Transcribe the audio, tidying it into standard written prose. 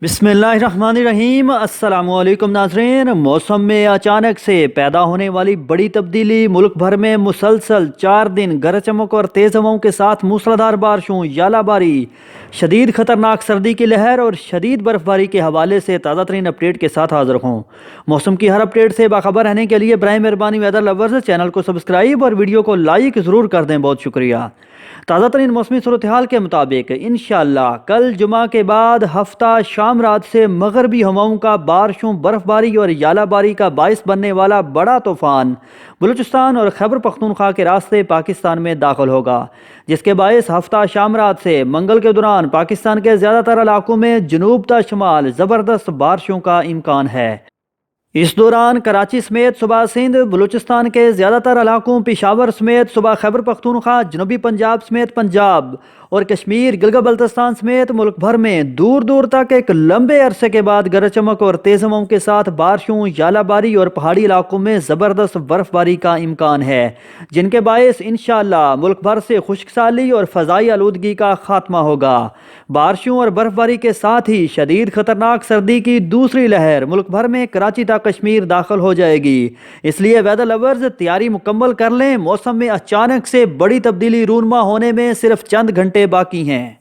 बिस्मिल्लाहिर्रहमानिर्रहीम। अस्सलाम वालेकुम नाज़रीन। मौसम में अचानक से पैदा होने वाली बड़ी तब्दीली, मुल्क भर में मुसलसल 4 दिन गरज चमक और तेज़ हवाओं के साथ मूसलाधार बारिशों, यालाबारी, शदीद ख़तरनाक सर्दी की लहर और शदीद बर्फ़बारी के हवाले से ताज़ा तरीन अपडेट के साथ हाज़िर हूँ। मौसम की हर अपडेट से बाखबर रहने के लिए बराए मेहरबानी वेदर लवर्स चैनल को सब्सक्राइब और वीडियो को लाइक ज़रूर कर दें। बहुत शुक्रिया। ताज़ा तरीन मौसमी सूरत हाल के मुताबिक इंशाअल्लाह कल जुमा के बाद हफ्ता शाम रात से मगरबी हवाओं का बारिशों, बर्फबारी और यालाबारी का बाइस बनने वाला बड़ा तूफान बलूचिस्तान और खैबर पख्तूनख्वा के रास्ते पाकिस्तान में दाखिल होगा, जिसके बायस हफ्ता शाम रात से मंगल के दौरान पाकिस्तान के ज़्यादातर इलाकों में जनूब ता शमाल ज़बरदस्त बारिशों का इम्कान है। इस दौरान कराची समेत सुबह सिंध, बलूचिस्तान के ज़्यादातर इलाकों, पेशावर समेत सुबह खैबर पख्तूनख्वा, जनूबी पंजाब समेत पंजाब और कश्मीर, गिलगित बल्तिस्तान समेत मुल्क भर में दूर दूर तक एक लंबे अरसे के बाद गरज चमक और तेज़ हवाओं के साथ बारिशों, यालाबारी और पहाड़ी इलाकों में ज़बरदस्त बर्फबारी का इम्कान है, जिनके बायस इंशाअल्लाह मुल्क भर से खुश्कसाली और फ़ज़ाई आलूदगी का खात्मा होगा। बारिशों और बर्फबारी के साथ ही शदीद खतरनाक सर्दी की दूसरी लहर मुल्क भर में कराची तक कश्मीर दाखिल हो जाएगी। इसलिए वेदर लवर्स तैयारी मुकम्मल कर लें। मौसम में अचानक से बड़ी तब्दीली रूनमा होने में सिर्फ चंद घंटे बाकी हैं।